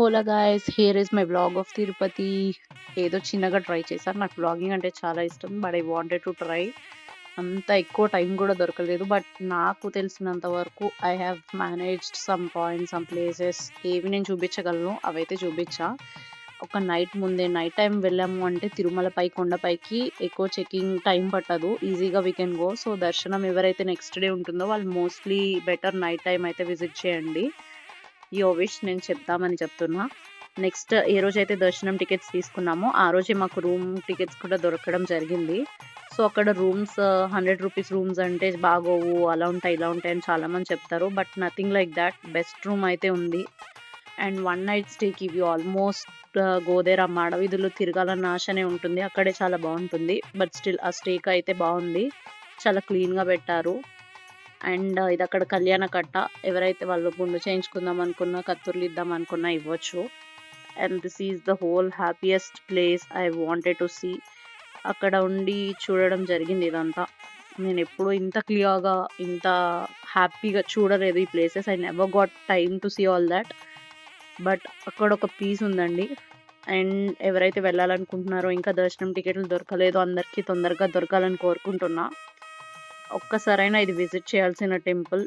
Hola guys, here is my vlog of Tirupati. ఏదో చిన్నగా try చేశాను. నాకు వ్లాగింగ్ అంటే చాలా ఇష్టం. But I wanted to try. అంత ఎక్కువ టైం కూడా దొరకలేదు. బట్ నాకు తెలిసినంత వరకు I have managed some points, some places. ఏవి నేను చూపించగలను అవైతే చూపించా. ఒక నైట్ టైం వెళ్ళాము అంటే తిరుమలపై కొండపైకి ఎక్కువ చెకింగ్ టైం పట్టదు. ఈజీగా వీ కెన్ గో. సో దర్శనం ఎవరైతే నెక్స్ట్ డే ఉంటుందో వాళ్ళు మోస్ట్లీ బెటర్ నైట్ టైం అయితే విజిట్ చేయండి. యువర్ విష్, నేను చెప్తామని చెప్తున్నా. నెక్స్ట్ ఏ రోజైతే దర్శనం టికెట్స్ తీసుకున్నామో ఆ రోజే మాకు రూమ్ టికెట్స్ కూడా దొరకడం జరిగింది. సో అక్కడ రూమ్స్ 100 రూపీస్ రూమ్స్ అంటే బాగోవు, అలా ఉంటాయి ఇలా ఉంటాయి అని చాలామంది చెప్తారు. But nothing like that. Best room అయితే ఉంది. అండ్ వన్ నైట్ స్టేకి ఇవి ఆల్మోస్ట్ గోదేర్ ఆ మాడవీధులు తిరగాలన్న ఆశనే ఉంటుంది. అక్కడే చాలా బాగుంటుంది. బట్ స్టిల్ ఆ స్టేక్ అయితే బాగుంది. చాలా క్లీన్గా పెట్టారు. అండ్ ఇది అక్కడ కళ్యాణ కట్ట. ఎవరైతే వాళ్ళు గుండు చేయించుకుందాం అనుకున్నా, కత్తుర్లు ఇద్దాం అనుకున్నా ఇవ్వచ్చు. And this is the whole happiest place I wanted to see. అక్కడ ఉండి చూడడం జరిగింది ఇదంతా. నేను ఎప్పుడూ ఇంత క్లియర్గా, ఇంత హ్యాపీగా చూడలేదు ఈ places. I never got time to see all that. But అక్కడ ఒక పీస్ ఉందండి. అండ్ ఎవరైతే వెళ్ళాలనుకుంటున్నారో, ఇంకా దర్శనం టికెట్లు దొరకలేదో అందరికీ తొందరగా దొరకాలని కోరుకుంటున్నా. ఒక్కసారైనా ఇది విజిట్ చేయాల్సిన టెంపుల్.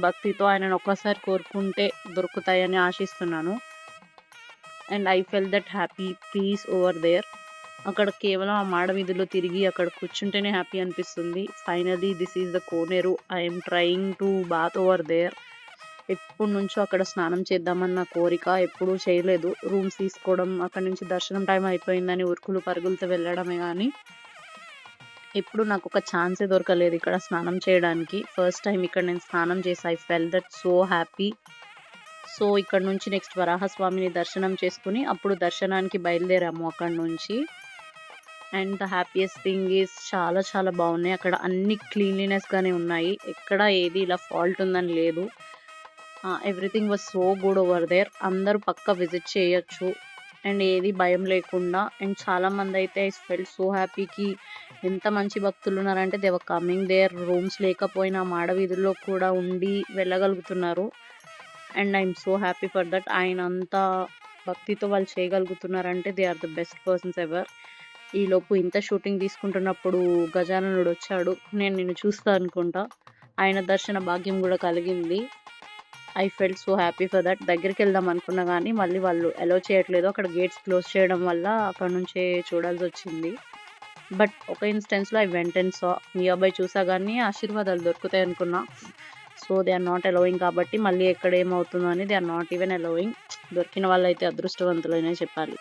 భక్తితో ఆయనను ఒక్కసారి కోరుకుంటే దొరుకుతాయని ఆశిస్తున్నాను. And I felt that happy peace over there. అక్కడ కేవలం ఆ మాడవీధిలో తిరిగి అక్కడ కూర్చుంటేనే హ్యాపీ అనిపిస్తుంది. ఫైనలీ దిస్ ఈజ్ ద కోనేరు. I'm trying to bath over there. ఎప్పటి నుంచో అక్కడ స్నానం చేద్దామన్న కోరిక, ఎప్పుడూ చేయలేదు. రూమ్స్ తీసుకోవడం, అక్కడ నుంచి దర్శనం టైం అయిపోయిందని ఉరుకులు పరుగులతో వెళ్ళడమే కానీ ఎప్పుడు నాకు ఒక ఛాన్సే దొరకలేదు ఇక్కడ స్నానం చేయడానికి. ఫస్ట్ టైం ఇక్కడ నేను స్నానం చేసి I felt that so happy. So ఇక్కడ నుంచి నెక్స్ట్ వరాహస్వామిని దర్శనం చేసుకుని అప్పుడు దర్శనానికి బయలుదేరాము అక్కడ నుంచి. And the happiest thing is చాలా చాలా బాగున్నాయి అక్కడ. అన్ని క్లీన్లీనెస్గానే ఉన్నాయి. ఎక్కడ ఏది ఇలా ఫాల్ట్ ఉందని లేదు. Everything was so good over there. అందరూ పక్కా విజిట్ చేయొచ్చు. అండ్ ఏది భయం లేకుండా. అండ్ చాలామంది అయితే ఐ ఫెల్ట్ సో హ్యాపీకి ఎంత మంచి భక్తులు ఉన్నారంటే they were coming there. Rooms లేకపోయినా మాడవీధుల్లో కూడా ఉండి వెళ్ళగలుగుతున్నారు. And I'm so happy for that. ఆయన అంతా భక్తితో వాళ్ళు చేయగలుగుతున్నారంటే they are the best persons ever. ఈలోపు ఇంత షూటింగ్ తీసుకుంటున్నప్పుడు గజాననుడు వచ్చాడు. నేను నిన్ను చూస్తా అనుకుంటా. ఆయన దర్శన భాగ్యం కూడా కలిగింది. I felt so happy for that. దగ్గరికి వెళ్దాం అనుకున్నా కానీ మళ్ళీ వాళ్ళు అలౌ చేయట్లేదు. అక్కడ గేట్స్ క్లోజ్ చేయడం వల్ల అక్కడ నుంచే చూడాల్సి వచ్చింది. బట్ ఒక ఇన్స్టెన్స్లో I went and saw. Near by చూసా కానీ ఆశీర్వాదాలు దొరుకుతాయి అనుకున్నా. So they are not allowing కాబట్టి మళ్ళీ ఎక్కడ ఏమవుతుందో అని they are not even allowing. దొరికిన వాళ్ళైతే అదృష్టవంతులనే చెప్పాలి.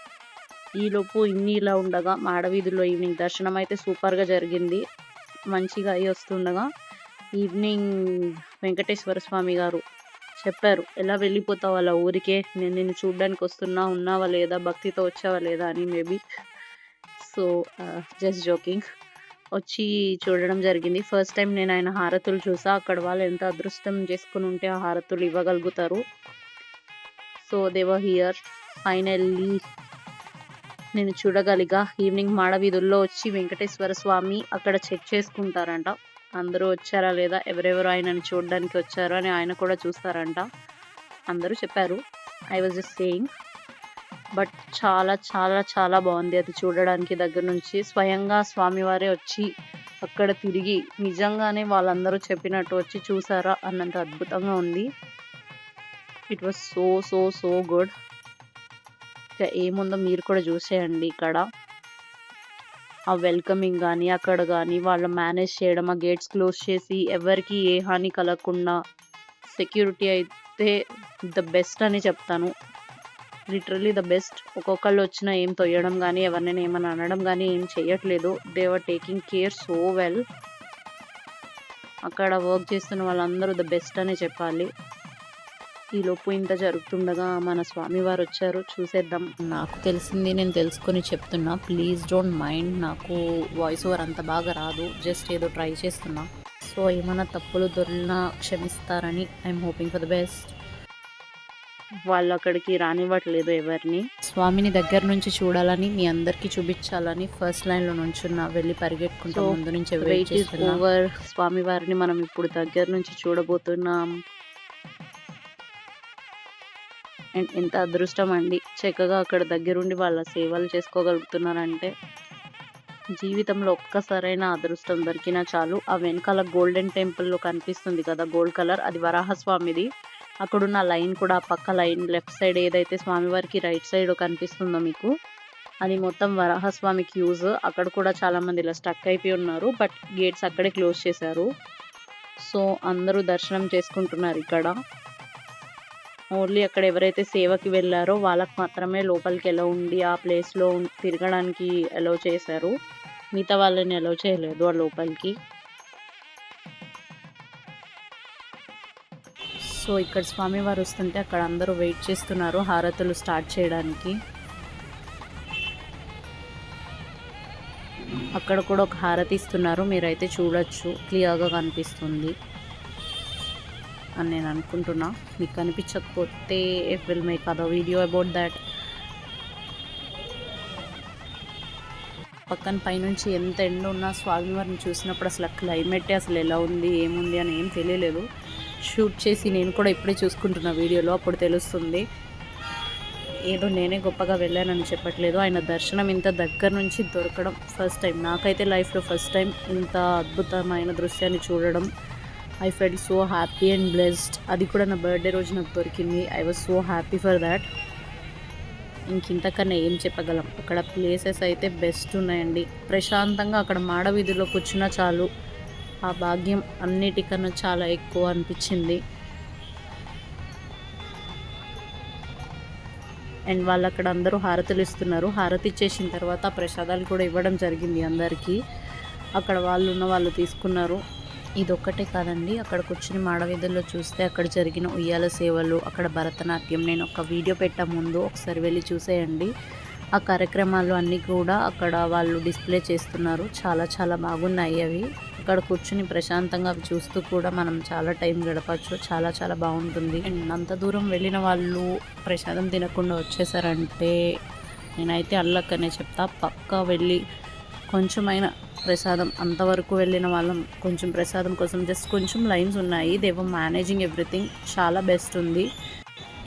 ఈలోపు ఇలా ఉండగా మాడవీధుల్లో ఈవినింగ్ దర్శనం అయితే సూపర్గా జరిగింది. మంచిగా అయ్యి వస్తుండగా ఈవినింగ్ వెంకటేశ్వర స్వామి గారు చెప్పారు, ఎలా వెళ్ళిపోతావు అలా ఊరికే, నేను నిన్ను చూడడానికి ఉన్నావా లేదా, భక్తితో వచ్చావా లేదా అని. Maybe so just joking. వచ్చి చూడడం జరిగింది. ఫస్ట్ టైం నేను ఆయన హారతులు చూసా. అక్కడ వాళ్ళు ఎంత అదృష్టం చేసుకుని ఉంటే ఆ హారతులు ఇవ్వగలుగుతారు. So they were here. Finally నేను చూడగలిగా. ఈవినింగ్ మాడవీధుల్లో వచ్చి వెంకటేశ్వర స్వామి అక్కడ చెక్ చేసుకుంటారంట అందరూ వచ్చారా లేదా, ఎవరెవరు ఆయనని చూడడానికి వచ్చారో అని ఆయన కూడా చూస్తారంట అందరూ చెప్పారు. I was just saying. But చాలా చాలా చాలా బాగుంది అది చూడడానికి. దగ్గర నుంచి స్వయంగా స్వామివారే వచ్చి అక్కడ తిరిగి నిజంగానే వాళ్ళందరూ చెప్పినట్టు వచ్చి చూసారా అన్నంత అద్భుతంగా ఉంది. It was so so so good. ఇక ఏముందో మీరు కూడా చూసేయండి. ఇక్కడ ఆ వెల్కమింగ్ కానీ అక్కడ కానీ వాళ్ళు మేనేజ్ చేయడం, ఆ గేట్స్ క్లోజ్ చేసి ఎవరికి ఏ హాని కలగకుండా సెక్యూరిటీ అయితే ద బెస్ట్ అని చెప్తాను. Literally the best. ఒక్కొక్కళ్ళు వచ్చినా ఏం తొయ్యడం కానీ ఎవరినైనా ఏమైనా అనడం కానీ ఏం చెయ్యట్లేదు. They were taking care so well. అక్కడ వర్క్ చేస్తున్న వాళ్ళందరూ ద బెస్ట్ అనే చెప్పాలి. ఈలోపు ఇంత జరుగుతుండగా మన స్వామివారు వచ్చారు. చూసేద్దాం. నాకు తెలిసింది నేను తెలుసుకొని చెప్తున్నా. Please don't mind. నాకు వాయిస్ ఓవర్ అంత బాగా రాదు. జస్ట్ ఏదో ట్రై చేస్తున్నా. సో ఏమైనా తప్పులు దొరికినా క్షమిస్తారని I'm hoping for the best. వాళ్ళు అక్కడికి రానివ్వట్లేదు ఎవరిని. స్వామిని దగ్గర నుంచి చూడాలని, మీ అందరికీ చూపించాలని ఫస్ట్ లైన్లో నుంచున్నా. వెళ్ళి పరిగెట్టుకుంటూ ముందు నుంచి వెయిట్ చేస్తున్నా. ఓవర్. స్వామివారిని మనం ఇప్పుడు దగ్గర నుంచి చూడబోతున్నాం. అండ్ ఎంత అదృష్టం అండి. చక్కగా అక్కడ దగ్గరుండి వాళ్ళ సేవలు చేసుకోగలుగుతున్నారంటే, జీవితంలో ఒక్కసారైనా అదృష్టం దొరికినా చాలు. ఆ వెనకాల గోల్డెన్ టెంపుల్‌లో కనిపిస్తుంది కదా! గోల్డ్ కలర్ అది వరాహస్వామిది. అక్కడున్న లైన్ కూడా పక్క లైన్ లెఫ్ట్ సైడ్ ఏదైతే స్వామివారికి రైట్ సైడ్ కనిపిస్తుందో మీకు, అది మొత్తం వరాహస్వామికి యూజ్. అక్కడ కూడా చాలామంది ఇలా స్టక్ అయిపోయి ఉన్నారు. బట్ గేట్స్ అక్కడే క్లోజ్ చేశారు. సో, అందరూ దర్శనం చేసుకుంటున్నారు ఇక్కడ. ఓన్లీ అక్కడ ఎవరైతే సేవకి వెళ్లారో వాళ్ళకి మాత్రమే లోపలికి ఎలో ఉండి ఆ ప్లేస్‌లో తిరగడానికి ఎలో చేశారు. మిగతా వాళ్ళని ఎలో చేయలేదు ఆ లోపలికి. సో, ఇక్కడ స్వామివారు వస్తుంటే అక్కడ అందరూ వెయిట్ చేస్తున్నారు హారతులు స్టార్ట్ చేయడానికి. అక్కడ కూడా ఒక హారతి ఇస్తున్నారు. మీరైతే చూడొచ్చు. క్లియర్‌గా కనిపిస్తుంది అని నేను అనుకుంటున్నా. మీకు కనిపించకపోతే will make other video about that. పక్కన పైనుంచి ఎంత ఎండ ఉన్నా స్వామివారిని చూసినప్పుడు అసలు ఆ క్లైమేటే అసలు ఎలా ఉంది, ఏముంది అని ఏం తెలియలేదు. షూట్ చేసి నేను కూడా ఇప్పుడే చూసుకుంటున్నా వీడియోలో, అప్పుడు తెలుస్తుంది. ఏదో నేనే గొప్పగా వెళ్ళానని చెప్పట్లేదు. ఆయన దర్శనం ఇంత దగ్గర నుంచి దొరకడం ఫస్ట్ టైం. నాకైతే లైఫ్‌లో ఫస్ట్ టైం ఇంత అద్భుతమైన దృశ్యాన్ని చూడడం. I felt so happy and blessed. అది కూడా నా బర్త్డే రోజు నాకు దొరికింది. I was so happy for that. ఇంతకన్నా ఏం చెప్పగలం. అక్కడ ప్లేసెస్ అయితే బెస్ట్ ఉన్నాయండి. ప్రశాంతంగా అక్కడ మాడ వీధిలో కూర్చున్నా చాలు. ఆ భాగ్యం అన్నిటికన్నా చాలా ఎక్కువ అనిపించింది. అండ్ వాళ్ళు అక్కడ అందరూ హారతులు ఇస్తున్నారు. హారతి ఇచ్చేసిన తర్వాత ప్రసాదాలు కూడా ఇవ్వడం జరిగింది అందరికీ. అక్కడ వాళ్ళు తీసుకున్నారు. ఇదొక్కటే కాదండి, అక్కడ కూర్చుని మాడవీధుల్లో చూస్తే అక్కడ జరిగిన ఉయ్యాల సేవలు, అక్కడ భరతనాట్యం నేను ఒక వీడియో పెట్టా ముందు, ఒకసారి వెళ్ళి చూసేయండి. ఆ కార్యక్రమాలు అన్నీ కూడా అక్కడ వాళ్ళు డిస్ప్లే చేస్తున్నారు. చాలా చాలా బాగున్నాయి అవి. అక్కడ కూర్చుని ప్రశాంతంగా అవి చూస్తూ కూడా మనం చాలా టైం గడపచ్చు. చాలా చాలా బాగుంటుంది. అండ్ అంత దూరం వెళ్ళిన వాళ్ళు ప్రసాదం తినకుండా వచ్చేసారంటే నేనైతే అల్లక్కనే చెప్తా. పక్కా వెళ్ళి కొంచెమైనా ప్రసాదం, అంతవరకు వెళ్ళిన వాళ్ళం కొంచెం ప్రసాదం కోసం జస్ట్ కొంచెం లైన్స్ ఉన్నాయి. They were managing everything. చాలా బెస్ట్ ఉంది.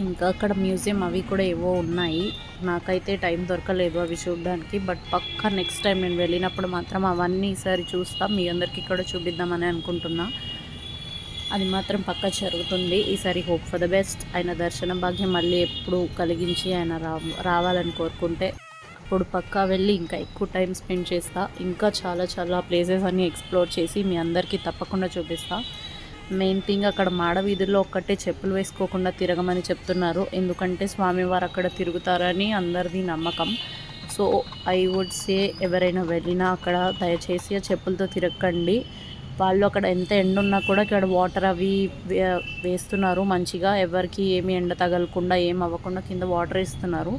ఇంకా అక్కడ మ్యూజియం అవి కూడా ఏవో ఉన్నాయి. నాకైతే టైం దొరకలేదు అవి చూడడానికి. బట్ పక్కా నెక్స్ట్ టైం నేను వెళ్ళినప్పుడు మాత్రం అవన్నీ ఈసారి చూస్తాం. మీ అందరికీ కూడా చూపిద్దామని అనుకుంటున్నా. అది మాత్రం పక్కా జరుగుతుంది ఈసారి. Hope for the best. ఆయన దర్శన భాగ్యం మళ్ళీ ఎప్పుడు కలిగించి ఆయన రావాలని కోరుకుంటే అప్పుడు పక్కా వెళ్ళి ఇంకా ఎక్కువ టైం స్పెండ్ చేస్తా. ఇంకా చాలా చాలా ప్లేసెస్ అన్నీ ఎక్స్ప్లోర్ చేసి మీ అందరికీ తప్పకుండా చూపిస్తా. మెయిన్ థింగ్ అక్కడ మాడ వీధుల్లో ఒక్కటే చెప్పులు వేసుకోకుండా తిరగమని చెప్తున్నారు. ఎందుకంటే స్వామివారు అక్కడ తిరుగుతారని అందరిది నమ్మకం. సో ఐ వుడ్ సే ఎవరైనా వెళ్ళినా అక్కడ దయచేసి ఆ చెప్పులతో తిరగకండి. వాళ్ళు అక్కడ ఎంత ఎండ ఉన్నా కూడా ఇక్కడ వాటర్ అవి వేస్తున్నారు మంచిగా. ఎవరికి ఏమి ఎండ తగలకుండా ఏం అవ్వకుండా కింద వాటర్ ఇస్తున్నారు.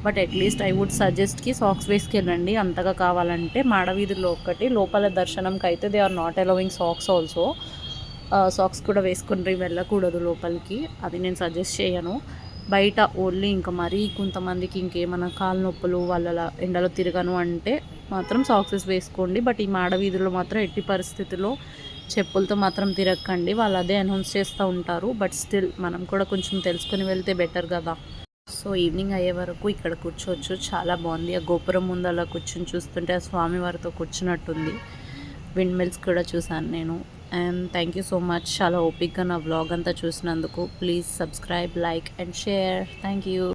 బట్ అట్లీస్ట్ ఐ వుడ్ సజెస్ట్కి సాక్స్ వేసుకెళ్ళండి అంతగా కావాలంటే. మాడవీధుల్లో ఒక్కటి లోపల దర్శనంకి అయితే they are not allowing socks also. Socks కూడా వేసుకుని వెళ్ళకూడదు లోపలికి. అది నేను సజెస్ట్ చేయను. బయట ఓన్లీ ఇంకా మరీ కొంతమందికి ఇంకేమైనా కాలు నొప్పులు వాళ్ళ ఎండలో తిరగను అంటే మాత్రం సాక్సెస్ వేసుకోండి. బట్ ఈ మాడవీధుల్లో మాత్రం ఎట్టి పరిస్థితుల్లో చెప్పులతో మాత్రం తిరగకండి. వాళ్ళు అదే అనౌన్స్ చేస్తూ ఉంటారు. బట్ స్టిల్ మనం కూడా కొంచెం తెలుసుకుని వెళ్తే బెటర్ కదా. సో ఈవినింగ్ అయ్యే వరకు ఇక్కడ కూర్చోవచ్చు. చాలా బాగుంది. ఆ గోపురం ముందు అలా కూర్చొని చూస్తుంటే ఆ స్వామివారితో కూర్చున్నట్టుంది. విండ్ మిల్స్ కూడా చూశాను నేను. And thank you so much చాలా ఓపిక్గా నా వ్లాగ్ అంతా చూసినందుకు. Please subscribe, like and share. Thank you.